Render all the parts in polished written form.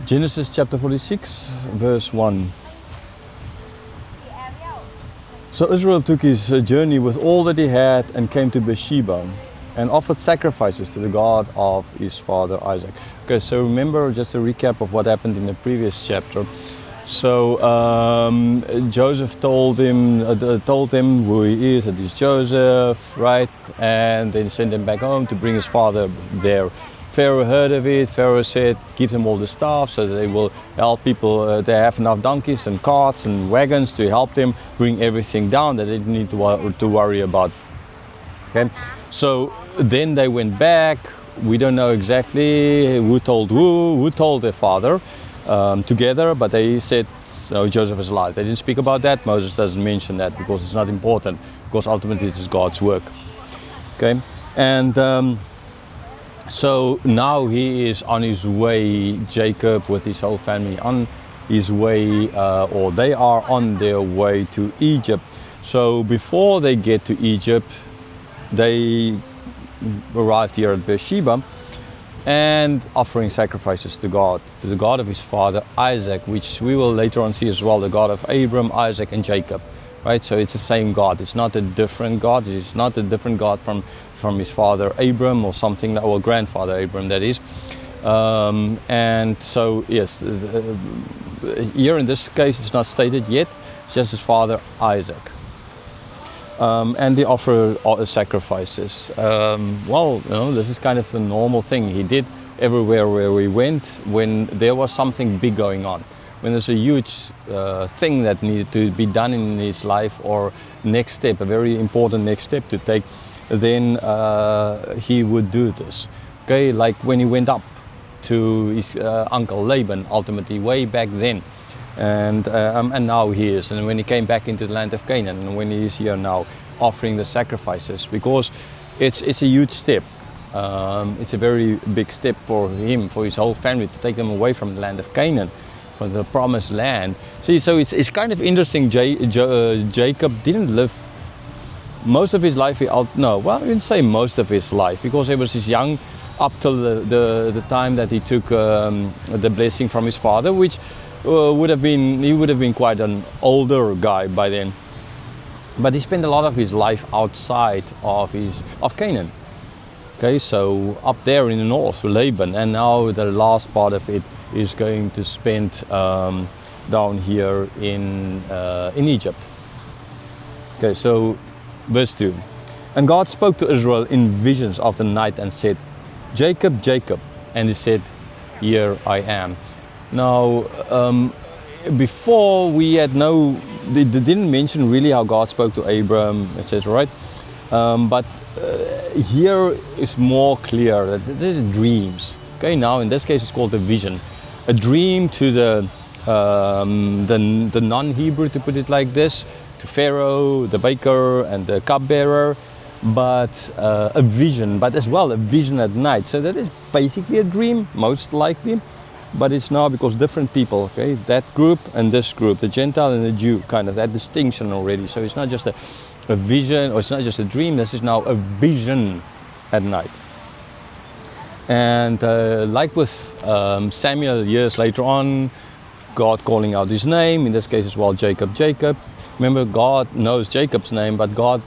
Genesis chapter 46, verse 1. So Israel took his journey with all that he had and came to Beersheba and offered sacrifices to the God of his father Isaac. Okay, so remember just a recap of what happened in the previous chapter. So Joseph told him who he is, that he's Joseph, right? And then sent him back home to bring his father there. Pharaoh heard of it. Pharaoh said, give them all the stuff so that they will help people. They have enough donkeys and carts and wagons to help them bring everything down that they didn't need to worry about. Okay, so then they went back. We don't know exactly who told their father together, but they said, no, Joseph is alive. They didn't speak about that. Moses doesn't mention that because it's not important, because ultimately this is God's work. Okay, and so now he is on his way, Jacob with his whole family on his way, or they are on their way to Egypt. So before they get to Egypt, they arrived here at Beersheba and offering sacrifices to the God of his father Isaac, which we will later on see as well, the God of Abram, Isaac and Jacob. Right, so it's the same God. It's not a different God. It's not a different God from his father Abram or something, or grandfather Abram, that is. And so yes, here in this case it's not stated yet. It's just his father Isaac. And they offer sacrifices. Well, you know, this is kind of the normal thing he did everywhere where we went when there was something big going on. When there's a huge thing that needed to be done in his life, or next step, a very important next step to take, then he would do this. Okay, like when he went up to his uncle Laban, ultimately way back then, and now he is. And when he came back into the land of Canaan, and when he is here now offering the sacrifices, because it's a huge step. It's a very big step for him, for his whole family, to take them away from the land of Canaan, for the promised land. See, so it's kind of interesting. Jacob didn't live most of his life. No, well, I wouldn't say most of his life, because he was young up till the time that he took the blessing from his father, which he would have been quite an older guy by then. But he spent a lot of his life outside of Canaan. Okay, so up there in the north with Laban, and now the last part of it is going to spend down here in Egypt. Okay, so verse 2. And God spoke to Israel in visions of the night and said, Jacob, Jacob. And he said, here I am. Now, before we had they didn't mention really how God spoke to Abram, etc., right? But here is more clear that this is dreams. Okay, now in this case it's called a vision. A dream to the non-Hebrew, to put it like this, to Pharaoh, the baker and the cupbearer, but a vision, but as well a vision at night. So that is basically a dream, most likely, but it's now because different people, okay, that group and this group, the Gentile and the Jew, kind of that distinction already. So it's not just a vision, or it's not just a dream, this is now a vision at night. And like with Samuel years later on, God calling out his name, in this case as well, Jacob, Jacob. Remember, God knows Jacob's name, but God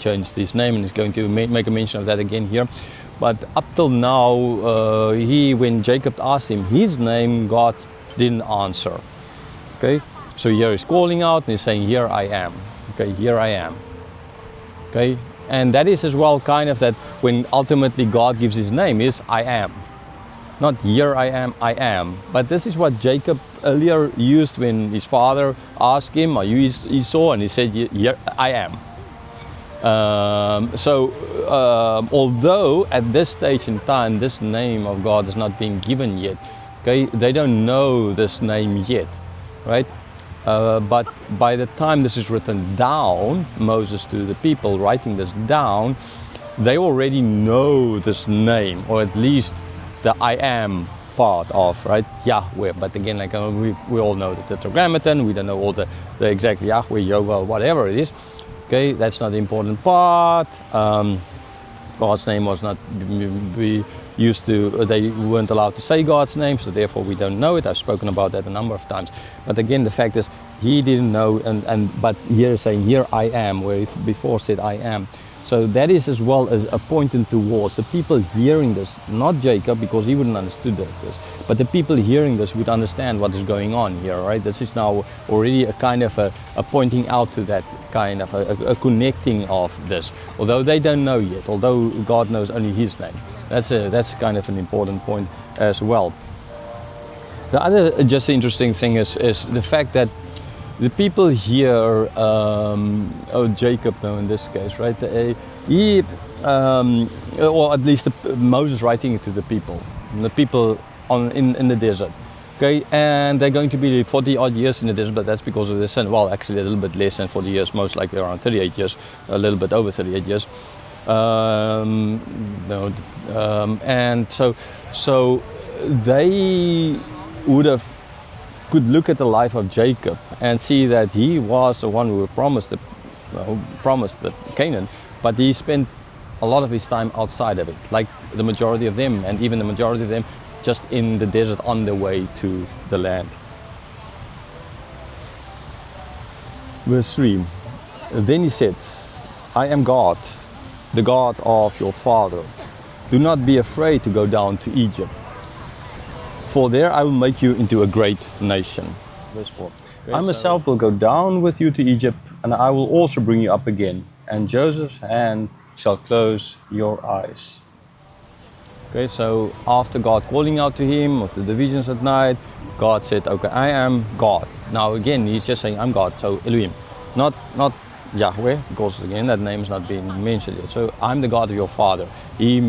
changed his name, and is going to make a mention of that again here. But up till now, when Jacob asked him his name, God didn't answer. Okay, so here he's calling out and he's saying, here I am. Okay, here I am. Okay, and that is as well kind of that when ultimately God gives his name is I am. Not here I am. But this is what Jacob earlier used when his father asked him, are you Esau? And he said, here I am. Although at this stage in time, this name of God is not being given yet. Okay, they don't know this name yet, right? But by the time this is written down, Moses to the people writing this down, they already know this name, or at least the I am part of, right? Yahweh. But again, like we all know the Tetragrammaton, we don't know all the exact Yahweh, Yahweh, whatever it is. Okay, that's not the important part. God's name was not they weren't allowed to say God's name, so therefore we don't know it. I've spoken about that a number of times. But again, the fact is, he didn't know, but here is saying, here I am, where he before said I am. So that is as well as a pointing towards the people hearing this, not Jacob, because he wouldn't understood this, but the people hearing this would understand what is going on here, right? This is now already a kind of a pointing out to that, kind of a connecting of this, although they don't know yet, although God knows only his name. That's kind of an important point as well. The other just interesting thing is the fact that the people here, Jacob now in this case, right? Or at least Moses writing it to the people in the desert. Okay, and they're going to be 40 odd years in the desert, but that's because of the sin. Well, actually a little bit less than 40 years, most likely around 38 years, a little bit over 38 years. And so they could look at the life of Jacob and see that he was the one who promised the Canaan, but he spent a lot of his time outside of it, like the majority of them, and even the majority of them just in the desert on their way to the land. Verse 3, then he said, I am God, the God of your father. Do not be afraid to go down to Egypt, for there I will make you into a great nation. Verse 4. Okay, I myself will go down with you to Egypt, and I will also bring you up again, and Joseph's hand shall close your eyes. Okay, so after God calling out to him of the visions at night, God said, okay, I am God. Now again, he's just saying, I'm God, so Elohim, not Yahweh, because again, that name is not being mentioned yet. So I'm the God of your father. He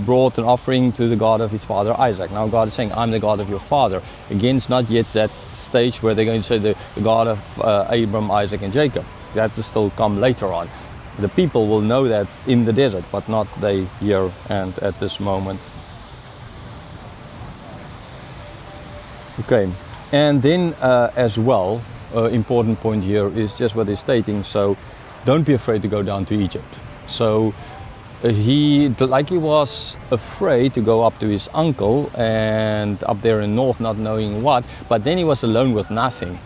brought an offering to the God of his father Isaac. Now God is saying, I'm the God of your father. Again, it's not yet that stage where they're going to say the God of Abram, Isaac and Jacob. That will still come later on. The people will know that in the desert, but not they here and at this moment. Okay, and then as well, important point here is just what he's stating. So don't be afraid to go down to Egypt. So he was afraid to go up to his uncle and up there in north, not knowing what, but then he was alone with nothing.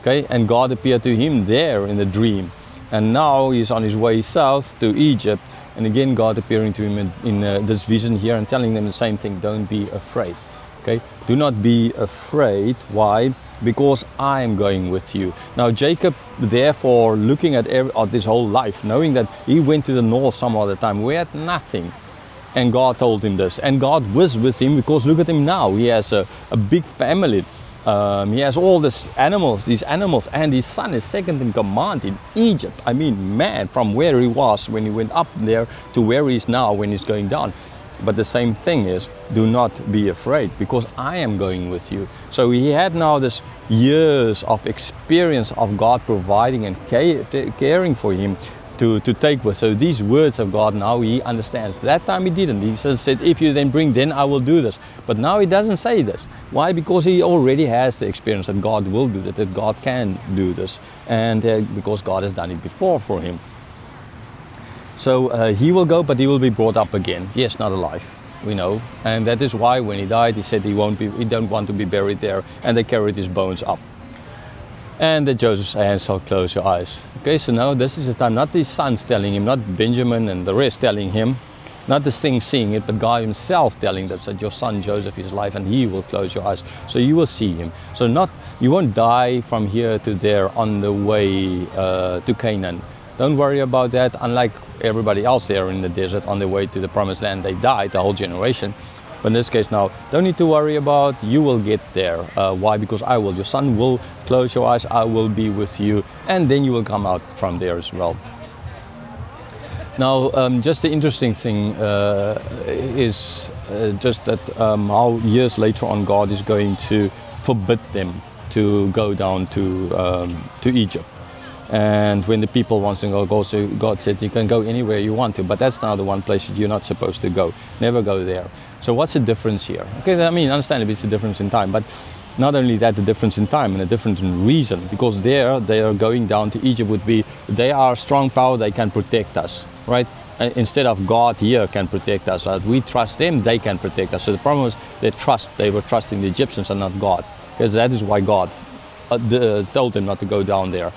Okay, and God appeared to him there in the dream. And now he's on his way south to Egypt, and again God appearing to him in this vision here and telling them the same thing, don't be afraid. Okay, do not be afraid. Why? Because I'm going with you. Now Jacob, therefore, looking at this whole life, knowing that he went to the north some other time, we had nothing, and God told him this, and God was with him, because look at him now, he has a big family. He has all these animals, and his son is second in command in Egypt. I mean, man, from where he was when he went up there to where he is now when he's going down. But the same thing is, do not be afraid, because I am going with you. So he had now this years of experience of God providing and caring for him to take with. So these words of God now he understands. That time he didn't. He said, if you then bring, then I will do this. But now he doesn't say this. Why? Because he already has the experience that God will do that God can do this. And because God has done it before for him. So he will go, but he will be brought up again. Yes, not alive, we know. And that is why when he died, he said he don't want to be buried there. And they carried his bones up. And that Joseph's hand shall close your eyes. Okay, so now this is the time, not his sons telling him, not Benjamin and the rest telling him, not the thing seeing it, but God himself telling them that your son Joseph is alive and he will close your eyes. So you will see him. So you won't die from here to there on the way to Canaan. Don't worry about that. Unlike everybody else there in the desert on the way to the promised land, they died, the whole generation. But in this case now, don't need to worry about, you will get there. Why? Because I will. Your son will close your eyes, I will be with you, and then you will come out from there as well. Now, just the interesting thing is just that how years later on God is going to forbid them to go down to Egypt. And when the people want to go, so God said you can go anywhere you want to, but that's now the one place that you're not supposed to go. Never go there. So what's the difference here? Okay, I mean, understandably it's a difference in time, but not only that, the difference in time and a difference in reason, because there they are going down to Egypt would be, they are a strong power, they can protect us, right? instead of God here can protect us. We trust them, they can protect us. So the problem was they were trusting the Egyptians and not God, because that is why God told them not to go down there.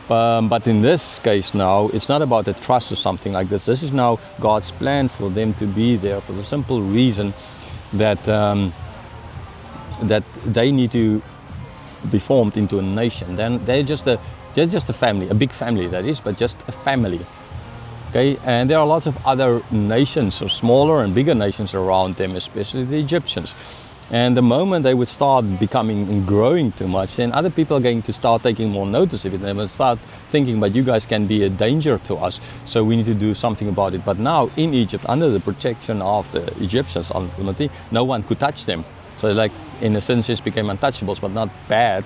But in this case now, it's not about a trust or something like this. This is now God's plan for them to be there for the simple reason that that they need to be formed into a nation. Then they're just a family, a big family that is, but just a family. Okay, and there are lots of other nations, or smaller and bigger nations around them, especially the Egyptians. And the moment they would start becoming and growing too much, then other people are going to start taking more notice of it. They will start thinking, but you guys can be a danger to us, so we need to do something about it. But now in Egypt, under the protection of the Egyptians, ultimately, no one could touch them. So like, in a sense, it became untouchables, but not bad,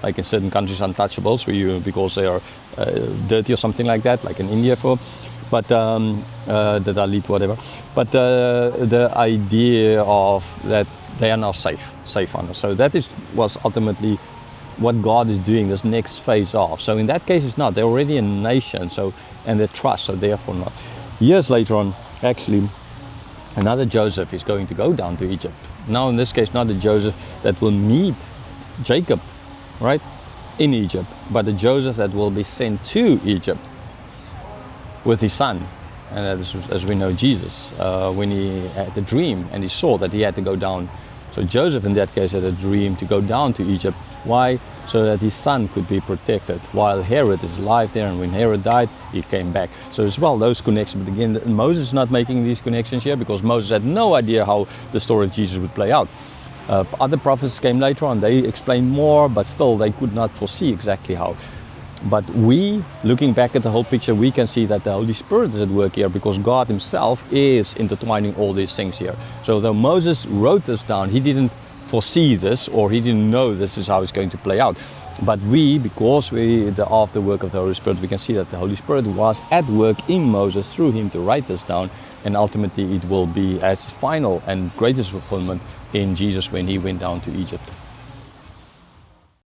like in certain countries, untouchables, because they are dirty or something like that, like in India but the Dalit, whatever. But the idea of that they are now safe on us. So that was ultimately what God is doing this next phase of. So in that case, it's not. They're already a nation, and they trust, so therefore not. Years later on, actually, another Joseph is going to go down to Egypt. Now in this case, not the Joseph that will meet Jacob, right, in Egypt, but the Joseph that will be sent to Egypt with his son. And that is, as we know, Jesus, when he had the dream and he saw that he had to go down. So Joseph in that case had a dream to go down to Egypt. Why? So that his son could be protected while Herod is alive there, and when Herod died, he came back. So as well, those connections. But again, Moses is not making these connections here, because Moses had no idea how the story of Jesus would play out. Other prophets came later on, they explained more, but still they could not foresee exactly how. But we, looking back at the whole picture, we can see that the Holy Spirit is at work here, because God himself is intertwining all these things here. So though Moses wrote this down, he didn't foresee this, or he didn't know this is how it's going to play out. But we, because of the work of the Holy Spirit, we can see that the Holy Spirit was at work in Moses through him to write this down, and ultimately it will be as final and greatest fulfillment in Jesus when he went down to Egypt.